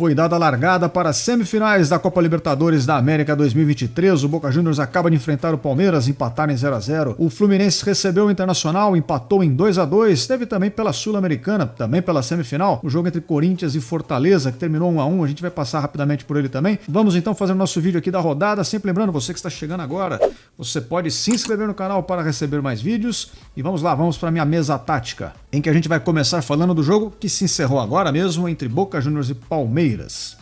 Foi dada a largada para as semifinais da Copa Libertadores da América 2023. O Boca Juniors acaba de enfrentar o Palmeiras, empataram em 0-0. O Fluminense recebeu o Internacional, empatou em 2-2. Teve também pela Sul-Americana, também pela semifinal, o jogo entre Corinthians e Fortaleza, que terminou 1-1. A gente vai passar rapidamente por ele também. Vamos então fazer o nosso vídeo aqui da rodada. Sempre lembrando, você que está chegando agora, você pode se inscrever no canal para receber mais vídeos. E vamos lá, vamos para a minha mesa tática, em que a gente vai começar falando do jogo que se encerrou agora mesmo entre Boca Juniors e Palmeiras.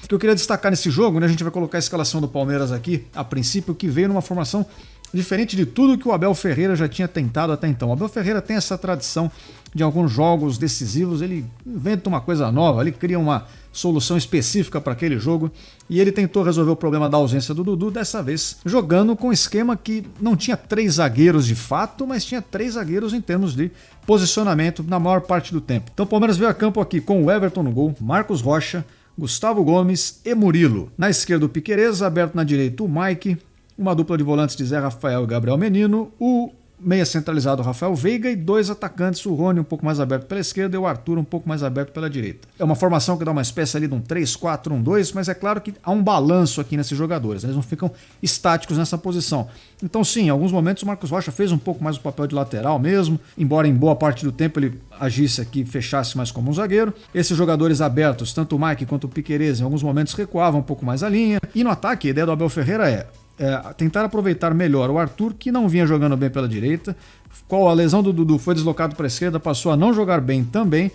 O que eu queria destacar nesse jogo, né, a gente vai colocar a escalação do Palmeiras aqui, a princípio, que veio numa formação diferente de tudo que o Abel Ferreira já tinha tentado até então. O Abel Ferreira tem essa tradição de alguns jogos decisivos, ele inventa uma coisa nova, ele cria uma solução específica para aquele jogo e ele tentou resolver o problema da ausência do Dudu, dessa vez jogando com um esquema que não tinha 3 zagueiros de fato, mas tinha 3 zagueiros em termos de posicionamento na maior parte do tempo. Então o Palmeiras veio a campo aqui com o Everton no gol, Marcos Rocha, Gustavo Gomes e Murilo. Na esquerda o Piquerez, aberto na direita o Mike, uma dupla de volantes de Zé Rafael e Gabriel Menino, o meia centralizado Rafael Veiga e 2 atacantes, o Rony um pouco mais aberto pela esquerda e o Arthur um pouco mais aberto pela direita. É uma formação que dá uma espécie ali de um 3-4-1-2, mas é claro que há um balanço aqui nesses jogadores, eles não ficam estáticos nessa posição. Então sim, em alguns momentos o Marcos Rocha fez um pouco mais o papel de lateral mesmo, embora em boa parte do tempo ele agisse aqui, fechasse mais como um zagueiro. Esses jogadores abertos, tanto o Mike quanto o Piquerez, em alguns momentos recuavam um pouco mais a linha. E no ataque, a ideia do Abel Ferreira é tentar aproveitar melhor o Arthur, que não vinha jogando bem pela direita, com a lesão do Dudu foi deslocado para a esquerda, passou a não jogar bem também,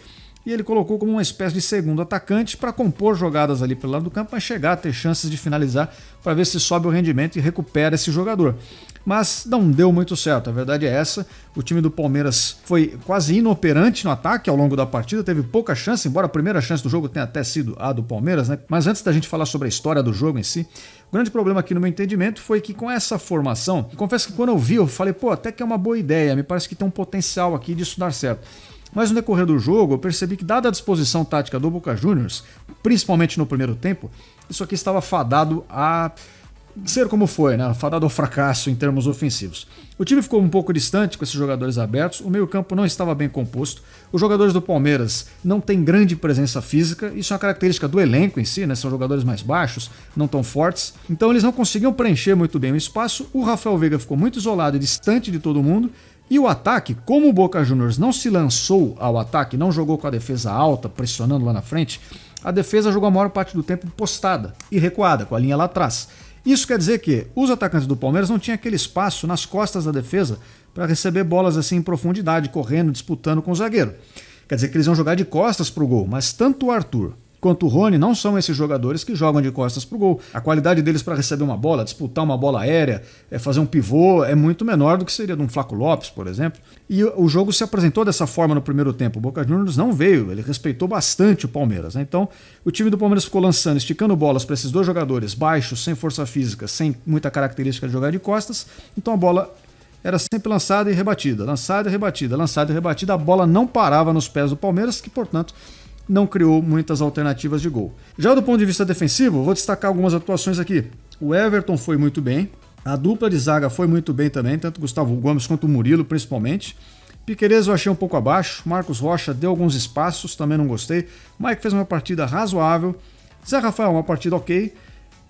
e ele colocou como uma espécie de segundo atacante para compor jogadas ali pelo lado do campo, mas chegar a ter chances de finalizar para ver se sobe o rendimento e recupera esse jogador. Mas não deu muito certo, a verdade é essa. O time do Palmeiras foi quase inoperante no ataque ao longo da partida, teve pouca chance, embora a primeira chance do jogo tenha até sido a do Palmeiras, né? Mas antes da gente falar sobre a história do jogo em si, o grande problema aqui no meu entendimento foi que com essa formação, confesso que quando eu vi, eu falei, pô, até que é uma boa ideia, me parece que tem um potencial aqui disso dar certo. Mas no decorrer do jogo, eu percebi que, dada a disposição tática do Boca Juniors, principalmente no primeiro tempo, isso aqui estava fadado a ser como foi, né? Fadado ao fracasso em termos ofensivos. O time ficou um pouco distante com esses jogadores abertos, o meio-campo não estava bem composto, os jogadores do Palmeiras não têm grande presença física, isso é uma característica do elenco em si, né? São jogadores mais baixos, não tão fortes, então eles não conseguiam preencher muito bem o espaço. O Rafael Veiga ficou muito isolado e distante de todo mundo. E o ataque, como o Boca Juniors não se lançou ao ataque, não jogou com a defesa alta, pressionando lá na frente, a defesa jogou a maior parte do tempo postada e recuada, com a linha lá atrás. Isso quer dizer que os atacantes do Palmeiras não tinham aquele espaço nas costas da defesa para receber bolas assim em profundidade, correndo, disputando com o zagueiro. Quer dizer que eles iam jogar de costas para o gol, mas tanto o Arthur quanto o Rony não são esses jogadores que jogam de costas para o gol. A qualidade deles para receber uma bola, disputar uma bola aérea, fazer um pivô, é muito menor do que seria de um Flaco Lopes, por exemplo. E o jogo se apresentou dessa forma no primeiro tempo. O Boca Juniors não veio, ele respeitou bastante o Palmeiras, né? Então, o time do Palmeiras ficou lançando, esticando bolas para esses dois jogadores baixos, sem força física, sem muita característica de jogar de costas. Então a bola era sempre lançada e rebatida, lançada e rebatida, lançada e rebatida. A bola não parava nos pés do Palmeiras, que, portanto, não criou muitas alternativas de gol. Já do ponto de vista defensivo, vou destacar algumas atuações aqui. O Everton foi muito bem, a dupla de zaga foi muito bem também, tanto o Gustavo Gomes quanto o Murilo principalmente. Piquerez eu achei um pouco abaixo, Marcos Rocha deu alguns espaços, também não gostei. Mike fez uma partida razoável, Zé Rafael uma partida ok.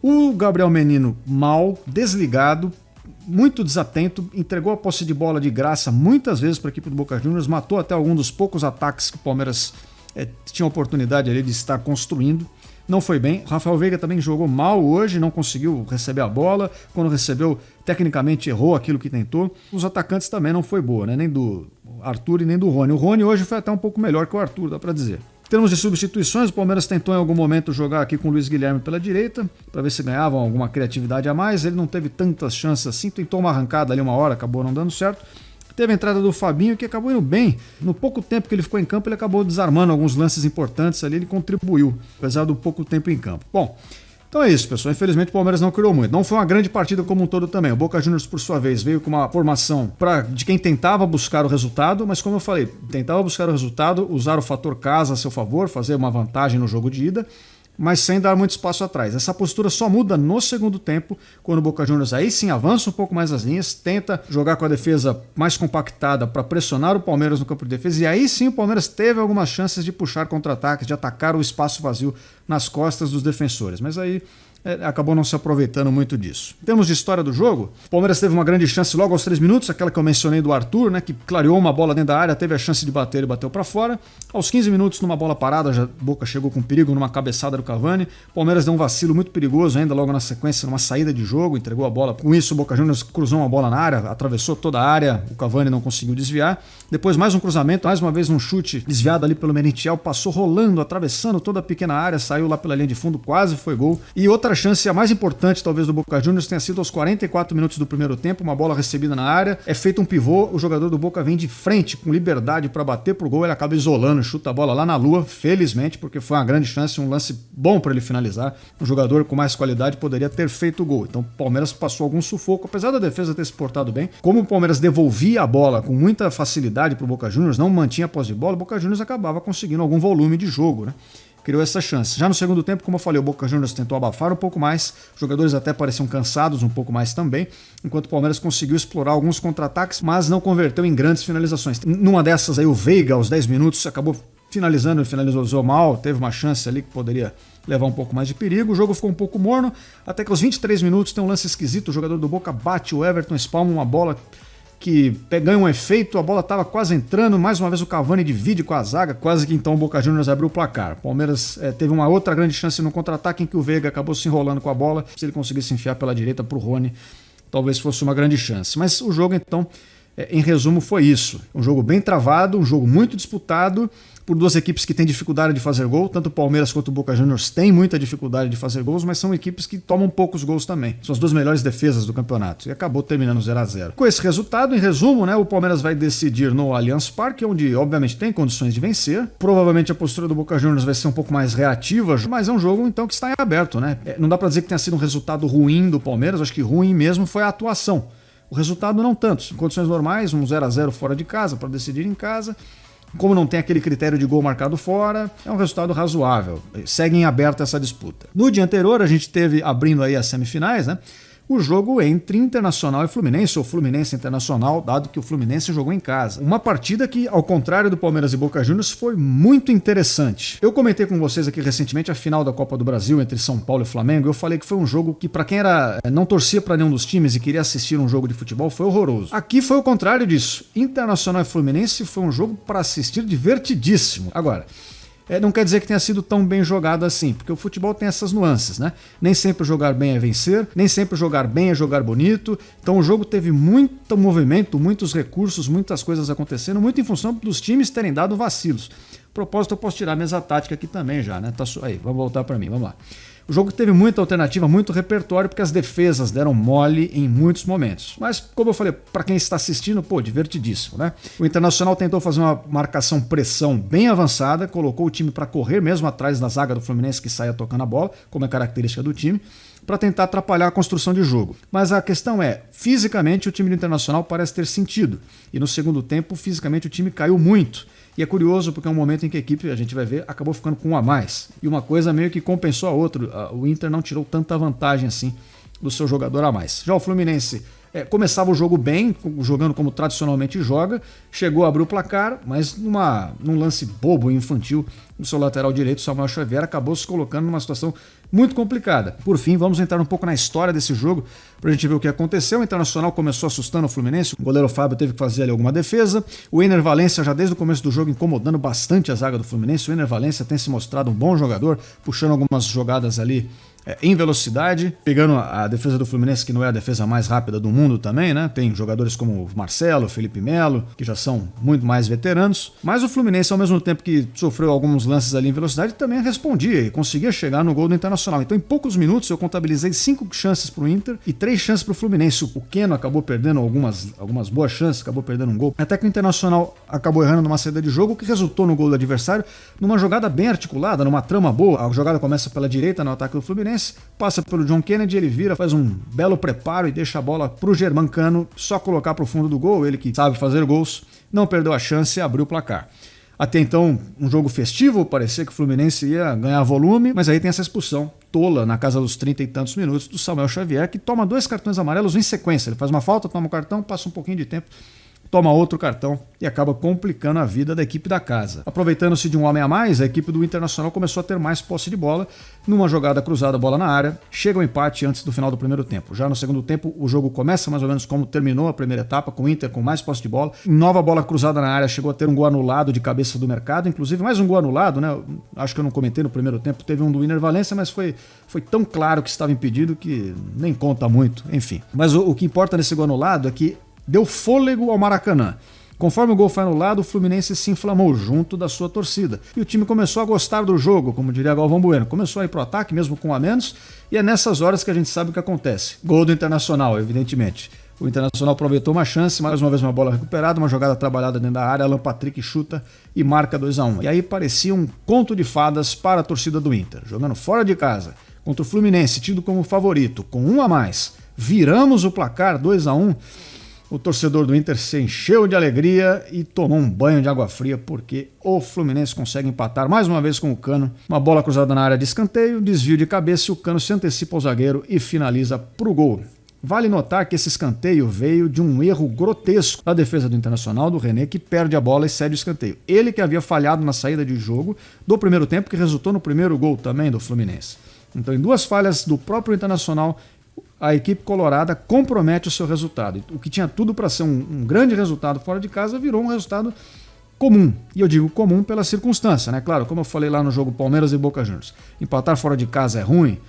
O Gabriel Menino mal, desligado, muito desatento, entregou a posse de bola de graça muitas vezes para a equipe do Boca Juniors, matou até algum dos poucos ataques que o Palmeiras tinha a oportunidade ali de estar construindo. Não foi bem. Rafael Veiga também jogou mal hoje, não conseguiu receber a bola. Quando recebeu, tecnicamente errou aquilo que tentou. Os atacantes também não foi boa, né? Nem do Arthur e nem do Rony. O Rony hoje foi até um pouco melhor que o Arthur, dá pra dizer. Em termos de substituições, o Palmeiras tentou em algum momento jogar aqui com o Luiz Guilherme pela direita, para ver se ganhavam alguma criatividade a mais. Ele não teve tantas chances assim, tentou uma arrancada ali uma hora, acabou não dando certo. Teve a entrada do Fabinho, que acabou indo bem. No pouco tempo que ele ficou em campo, ele acabou desarmando alguns lances importantes ali, ele contribuiu, apesar do pouco tempo em campo. Bom, então é isso, pessoal. Infelizmente o Palmeiras não criou muito. Não foi uma grande partida como um todo também. O Boca Juniors, por sua vez, veio com uma formação de quem tentava buscar o resultado, mas como eu falei, tentava buscar o resultado, usar o fator casa a seu favor, fazer uma vantagem no jogo de ida, mas sem dar muito espaço atrás. Essa postura só muda no segundo tempo, quando o Boca Juniors aí sim avança um pouco mais as linhas, tenta jogar com a defesa mais compactada para pressionar o Palmeiras no campo de defesa, e aí sim o Palmeiras teve algumas chances de puxar contra-ataques, de atacar o espaço vazio nas costas dos defensores. Mas aí acabou não se aproveitando muito disso. Em termos de história do jogo, o Palmeiras teve uma grande chance logo aos 3 minutos, aquela que eu mencionei do Arthur, né, que clareou uma bola dentro da área, teve a chance de bater e bateu para fora. Aos 15 minutos, numa bola parada, já Boca chegou com perigo numa cabeçada do Cavani. O Palmeiras deu um vacilo muito perigoso ainda logo na sequência, numa saída de jogo, entregou a bola. Com isso, o Boca Juniors cruzou uma bola na área, atravessou toda a área, o Cavani não conseguiu desviar. Depois mais um cruzamento, mais uma vez um chute desviado ali pelo Merentiel, passou rolando, atravessando toda a pequena área, saiu lá pela linha de fundo, quase foi gol. E outra chance, a mais importante talvez do Boca Juniors, tenha sido aos 44 minutos do primeiro tempo, uma bola recebida na área, é feito um pivô, o jogador do Boca vem de frente, com liberdade para bater pro gol, ele acaba isolando, chuta a bola lá na lua, felizmente, porque foi uma grande chance, um lance bom para ele finalizar. Um jogador com mais qualidade poderia ter feito o gol. Então o Palmeiras passou algum sufoco, apesar da defesa ter se portado bem. Como o Palmeiras devolvia a bola com muita facilidade pro Boca Juniors, não mantinha a posse de bola, o Boca Juniors acabava conseguindo algum volume de jogo, né? Criou essa chance. Já no segundo tempo, como eu falei, o Boca Juniors tentou abafar um pouco mais, os jogadores até pareciam cansados um pouco mais também, enquanto o Palmeiras conseguiu explorar alguns contra-ataques, mas não converteu em grandes finalizações. Numa dessas aí, o Veiga, aos 10 minutos, acabou finalizando, ele finalizou mal, teve uma chance ali que poderia levar um pouco mais de perigo, o jogo ficou um pouco morno, até que aos 23 minutos tem um lance esquisito, o jogador do Boca bate o Everton, espalma uma bola que ganha um efeito, a bola estava quase entrando, mais uma vez o Cavani divide com a zaga, quase que então o Boca Juniors abriu o placar. O Palmeiras teve uma outra grande chance no contra-ataque em que o Veiga acabou se enrolando com a bola, se ele conseguisse enfiar pela direita para o Rony, talvez fosse uma grande chance. Mas o jogo então, em resumo, foi isso. Um jogo bem travado, um jogo muito disputado, por duas equipes que têm dificuldade de fazer gol, tanto o Palmeiras quanto o Boca Juniors têm muita dificuldade de fazer gols, mas são equipes que tomam poucos gols também. São as duas melhores defesas do campeonato. E acabou terminando 0-0. Com esse resultado, em resumo, né, o Palmeiras vai decidir no Allianz Parque, onde obviamente tem condições de vencer. Provavelmente a postura do Boca Juniors vai ser um pouco mais reativa, mas é um jogo então que está em aberto, né? Não dá para dizer que tenha sido um resultado ruim do Palmeiras, acho que ruim mesmo foi a atuação. O resultado não tanto. Em condições normais, um 0-0 fora de casa para decidir em casa. Como não tem aquele critério de gol marcado fora, é um resultado razoável. Segue em aberto essa disputa. No dia anterior, a gente teve, abrindo aí as semifinais, né? O jogo entre Internacional e Fluminense, ou Fluminense Internacional, dado que o Fluminense jogou em casa. Uma partida que, ao contrário do Palmeiras e Boca Juniors, foi muito interessante. Eu comentei com vocês aqui recentemente a final da Copa do Brasil entre São Paulo e Flamengo. Eu falei que foi um jogo que, para quem não torcia para nenhum dos times e queria assistir um jogo de futebol, foi horroroso. Aqui foi o contrário disso. Internacional e Fluminense foi um jogo para assistir divertidíssimo. Agora, não quer dizer que tenha sido tão bem jogado assim, porque o futebol tem essas nuances, né? Nem sempre jogar bem é vencer, nem sempre jogar bem é jogar bonito. Então o jogo teve muito movimento, muitos recursos, muitas coisas acontecendo, muito em função dos times terem dado vacilos. A propósito, eu posso tirar mesa tática aqui também já, né? Aí, vamos voltar para mim, vamos lá. O jogo teve muita alternativa, muito repertório, porque as defesas deram mole em muitos momentos. Mas, como eu falei, para quem está assistindo, divertidíssimo, né? O Internacional tentou fazer uma marcação-pressão bem avançada, colocou o time para correr mesmo atrás da zaga do Fluminense, que saía tocando a bola, como é característica do time, para tentar atrapalhar a construção de jogo. Mas a questão é, fisicamente o time do Internacional parece ter sentido. E no segundo tempo, fisicamente o time caiu muito. E é curioso porque é um momento em que a equipe, a gente vai ver, acabou ficando com um a mais. E uma coisa meio que compensou a outra. O Inter não tirou tanta vantagem assim do seu jogador a mais. Já o Fluminense começava o jogo bem, jogando como tradicionalmente joga, chegou a abrir o placar, mas num lance bobo e infantil do seu lateral direito, Samuel Xavier, acabou se colocando numa situação muito complicada. Por fim, vamos entrar um pouco na história desse jogo pra gente ver o que aconteceu. O Internacional começou assustando o Fluminense, o goleiro Fábio teve que fazer ali alguma defesa, o Ener Valencia já desde o começo do jogo incomodando bastante a zaga do Fluminense. O Ener Valencia tem se mostrado um bom jogador, puxando algumas jogadas ali em velocidade, pegando a defesa do Fluminense, que não é a defesa mais rápida do mundo também, né? Tem jogadores como o Marcelo, Felipe Melo, que já são muito mais veteranos, mas o Fluminense, ao mesmo tempo que sofreu alguns lances ali em velocidade, também respondia e conseguia chegar no gol do Internacional. Então, em poucos minutos, eu contabilizei 5 chances para o Inter e 3 chances para o Fluminense. O Keno acabou perdendo algumas boas chances, acabou perdendo um gol, até que o Internacional acabou errando numa saída de jogo, que resultou no gol do adversário, numa jogada bem articulada, numa trama boa. A jogada começa pela direita no ataque do Fluminense, passa pelo John Kennedy, ele vira, faz um belo preparo e deixa a bola pro Germancano só colocar pro fundo do gol, ele que sabe fazer gols, não perdeu a chance e abriu o placar. Até então, um jogo festivo, parecia que o Fluminense ia ganhar volume, mas aí tem essa expulsão tola na casa dos 30 e tantos minutos do Samuel Xavier, que toma 2 cartões amarelos em sequência. Ele faz uma falta, toma um cartão, passa um pouquinho de tempo, toma outro cartão e acaba complicando a vida da equipe da casa. Aproveitando-se de um homem a mais, a equipe do Internacional começou a ter mais posse de bola. Numa jogada cruzada, bola na área, chega o empate antes do final do primeiro tempo. Já no segundo tempo, o jogo começa mais ou menos como terminou a primeira etapa, com o Inter com mais posse de bola. Nova bola cruzada na área, chegou a ter um gol anulado de cabeça do Mercado, inclusive mais um gol anulado, né? Acho que eu não comentei no primeiro tempo, teve um do Winer Valencia, mas foi tão claro que estava impedido que nem conta muito, enfim. Mas o que importa nesse gol anulado é que deu fôlego ao Maracanã. Conforme o gol foi anulado, o Fluminense se inflamou junto da sua torcida. E o time começou a gostar do jogo, como diria Galvão Bueno. Começou a ir pro ataque, mesmo com um a menos, e é nessas horas que a gente sabe o que acontece. Gol do Internacional, evidentemente. O Internacional aproveitou uma chance, mais uma vez uma bola recuperada, uma jogada trabalhada dentro da área, Alan Patrick chuta e marca 2-1. E aí parecia um conto de fadas para a torcida do Inter. Jogando fora de casa, contra o Fluminense, tido como favorito, com um a mais. Viramos o placar, 2-1. O torcedor do Inter se encheu de alegria e tomou um banho de água fria porque o Fluminense consegue empatar mais uma vez com o Cano. Uma bola cruzada na área de escanteio, desvio de cabeça e o Cano se antecipa ao zagueiro e finaliza pro gol. Vale notar que esse escanteio veio de um erro grotesco da defesa do Internacional, do René, que perde a bola e cede o escanteio. Ele que havia falhado na saída de jogo do primeiro tempo, que resultou no primeiro gol também do Fluminense. Então, em duas falhas do próprio Internacional, a equipe colorada compromete o seu resultado. O que tinha tudo para ser um grande resultado fora de casa virou um resultado comum. E eu digo comum pela circunstância, né? Claro, como eu falei lá no jogo Palmeiras e Boca Juniors, empatar fora de casa é ruim?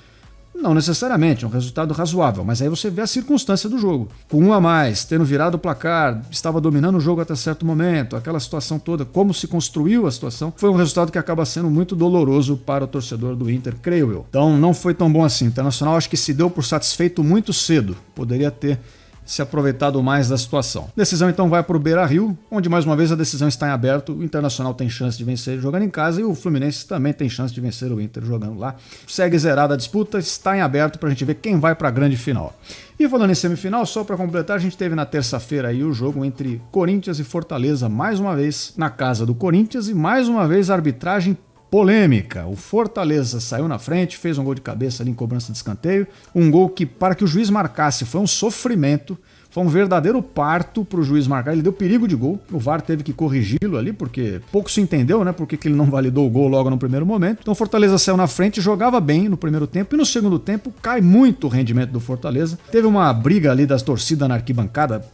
Não necessariamente, é um resultado razoável, mas aí você vê a circunstância do jogo. Com um a mais, tendo virado o placar, estava dominando o jogo até certo momento, aquela situação toda, como se construiu a situação, foi um resultado que acaba sendo muito doloroso para o torcedor do Inter, creio eu. Então não foi tão bom assim. O Internacional acho que se deu por satisfeito muito cedo, poderia ter se aproveitado mais da situação. Decisão então vai para o Beira-Rio, onde mais uma vez a decisão está em aberto. O Internacional tem chance de vencer jogando em casa e o Fluminense também tem chance de vencer o Inter jogando lá. Segue zerada a disputa, está em aberto para a gente ver quem vai para a grande final. E falando em semifinal, só para completar, a gente teve na terça-feira aí o jogo entre Corinthians e Fortaleza, mais uma vez na casa do Corinthians e mais uma vez a arbitragem polêmica. O Fortaleza saiu na frente, fez um gol de cabeça ali em cobrança de escanteio. Um gol que, para que o juiz marcasse, foi um sofrimento. Foi um verdadeiro parto para o juiz marcar. Ele deu perigo de gol. O VAR teve que corrigi-lo ali, porque pouco se entendeu, né? Porque ele não validou o gol logo no primeiro momento. Então o Fortaleza saiu na frente, jogava bem no primeiro tempo. E no segundo tempo cai muito o rendimento do Fortaleza. Teve uma briga ali das torcidas na arquibancada.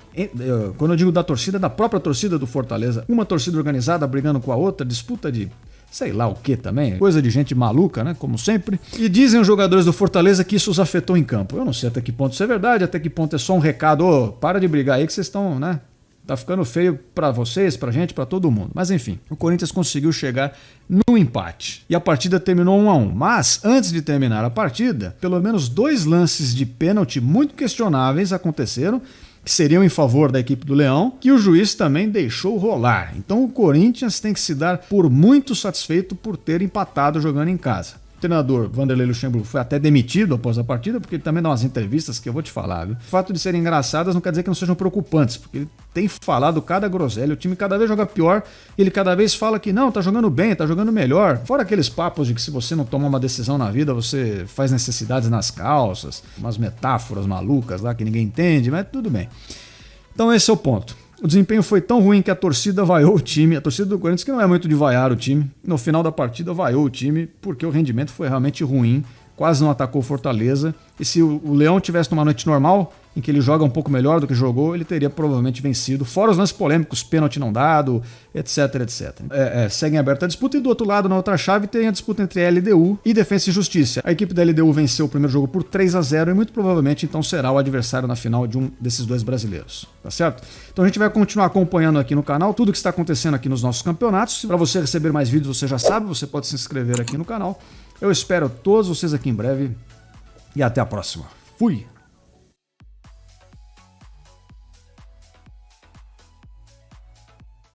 Quando eu digo da torcida, da própria torcida do Fortaleza. Uma torcida organizada brigando com a outra, disputa de sei lá o que também, coisa de gente maluca, né, como sempre. E dizem os jogadores do Fortaleza que isso os afetou em campo. Eu não sei até que ponto isso é verdade, até que ponto é só um recado, ô, para de brigar aí que vocês estão, né, tá ficando feio pra vocês, pra gente, pra todo mundo. Mas enfim, o Corinthians conseguiu chegar no empate. E a partida terminou 1-1. Mas, antes de terminar a partida, pelo menos 2 lances de pênalti muito questionáveis aconteceram, que seriam em favor da equipe do Leão, que o juiz também deixou rolar. Então o Corinthians tem que se dar por muito satisfeito por ter empatado jogando em casa. O treinador Vanderlei Luxemburgo foi até demitido após a partida, porque ele também dá umas entrevistas que eu vou te falar, viu? O fato de serem engraçadas não quer dizer que não sejam preocupantes, porque ele tem falado cada groselha, o time cada vez joga pior, ele cada vez fala que não, tá jogando bem, tá jogando melhor. Fora aqueles papos de que se você não tomar uma decisão na vida, você faz necessidades nas calças, umas metáforas malucas lá que ninguém entende, mas tudo bem. Então esse é o ponto. O desempenho foi tão ruim que a torcida vaiou o time. A torcida do Corinthians, que não é muito de vaiar o time, no final da partida vaiou o time porque o rendimento foi realmente ruim, quase não atacou o Fortaleza. E se o Leão tivesse numa noite normal, em que ele joga um pouco melhor do que jogou, ele teria provavelmente vencido. Fora os lances polêmicos, pênalti não dado, etc, etc. Segue em aberta a disputa e do outro lado, na outra chave, tem a disputa entre LDU e Defensa e Justiça. A equipe da LDU venceu o primeiro jogo por 3-0 e muito provavelmente então será o adversário na final de um desses 2 brasileiros. Tá certo? Então a gente vai continuar acompanhando aqui no canal tudo que está acontecendo aqui nos nossos campeonatos. Para você receber mais vídeos, você já sabe, você pode se inscrever aqui no canal. Eu espero todos vocês aqui em breve e até a próxima. Fui!